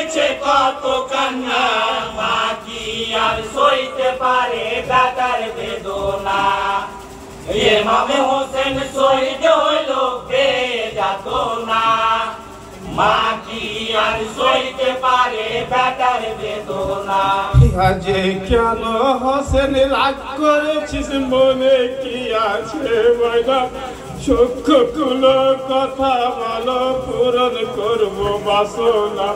করেছে কত কান্না, মা কি আর সইতে পারে বেটার বেদনা। ইমামে হোসেন শহীদ হইল বেযাতনা, মা কি আর সইতে পারে বেটার বেদনা। আজে কেন হোসেন রাগ করেছিস, মনে কি আছে ময়না? চক্ষুগুলো কথা বলো, পূরণ করবো বাসনা।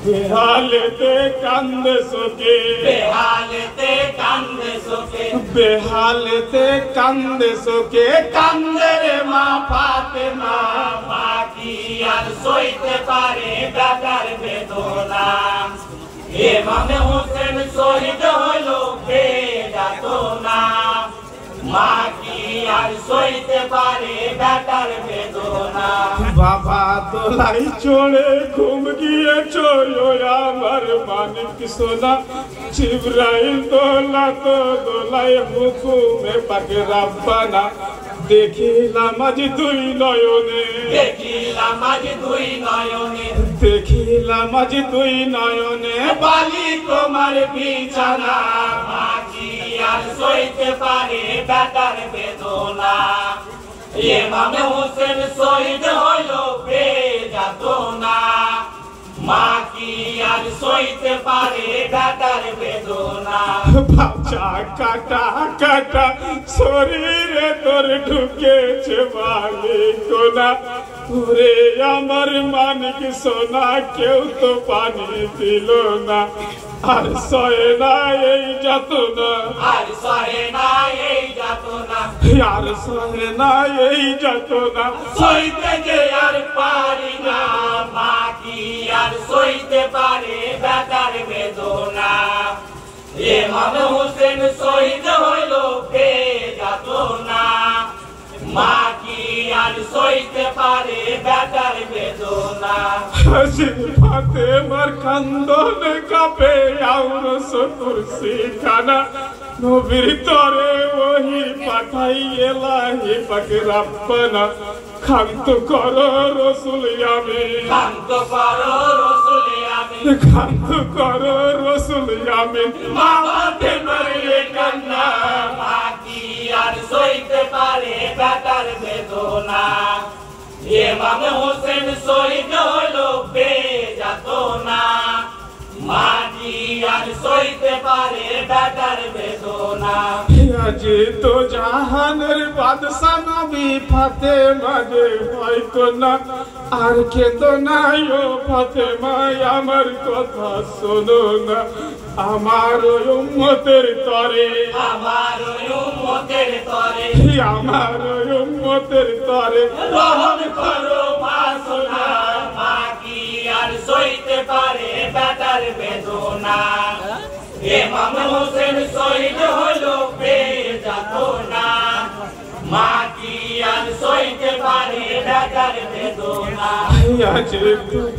বেহালেতে কান্দে শোকে, বেহালেতে কান্দে শোকে, বেহালেতে কান্দে শোকে, কান্দে রে মা ফাতেমা। মা কি আর সইতে পারে বেটার বেদনা। ইমামে হোসেন শহীদ হইল বেযাতনা, মা কি আর সইতে পারে বেটার বেদনা। বাবা দোলাই চড়ে ঘুম গিয়েছ আমার মানিক সোনা। জিবরাইল দোলা তো দোলাই হুকুমে পাকে রাব্বানা। দেখিলাম আজ দুই নয়নে, দেখিলাম আজ দুই নয়নে, দেখিলাম আজ দুই নয়নে বালি তোমার বিছানা। মা কি আর সইতে পারে বেটার বেদনা। ইমামে হোসেন শহীদ হইল বেযাতনা, মা কি আর সইতে পারে বেটার বেদনা। বাচ্চা কাটা কাটা শরীরে তোর ঢুকেছে মালিকোনা। ওরে আমার মানিক সোনা, কেউ তো পানি দিল না। আর সয়ে না এই যাতনা, আর সহে না এই যাতনা, আর সয়ে না এই যাতনা। সইতে যে আর পারি না। মা কি আর সইতে পারে বেটার বেদনা। ইমামে হোসেন শহীদ হইল বেযাতনা, মা কি আর সইতে পারে বেটার বেদনা। হাসি ফাতেমার কান্দনে কাঁপে আউর কুরসি খানা। নবীর তরে ওহি পাঠাই এলাহি পাক রাব্বানা। খান্ত করো রসুল আমিন, শান্ত করো রসুল আমিন, খান্ত করো রসুল আমিন। মা ফাতেমার এ কান্না, মা কি আর সইতে পারে বেটার বেদনা। ইমামে হোসেন শহীদ হইল বেযাতনা, মা কি আর সইতে পারে বেটার বেদনা। আজ তো জাহানের বাদশা নবী ফাতেমা যে হয়তো না। আর কে তো নাই ও ফাতেমা, আমার কথা শোনো না। আমার উম্মতের তরে, আমার উম্মতের তরে, আমার উম্মতের তরে রহম করো মা সোনা। মা কি আর সইতে পারে বেটার বেদনা। ইমামে হোসেন শহীদ হইল বেযাতনা, মা কি আর সইতে পারে বেটার বেদনা। আজ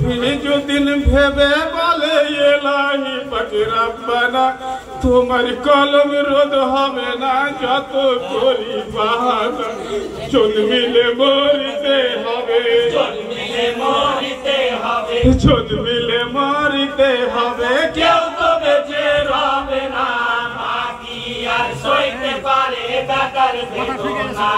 তুমি যদি ভেবে বলে এলাহি পাক রাব্বানা। তোমার কলম রোধ হবে না যত করি বাহানা। জন্মিলে মরিতে হবে, জন্মিলে মরিতে হবে, জন্মিলে মরিতে হবে। কেউ তো বেঁচে রবে না। মা কি আর সইতে পারে বেটার বেদনা।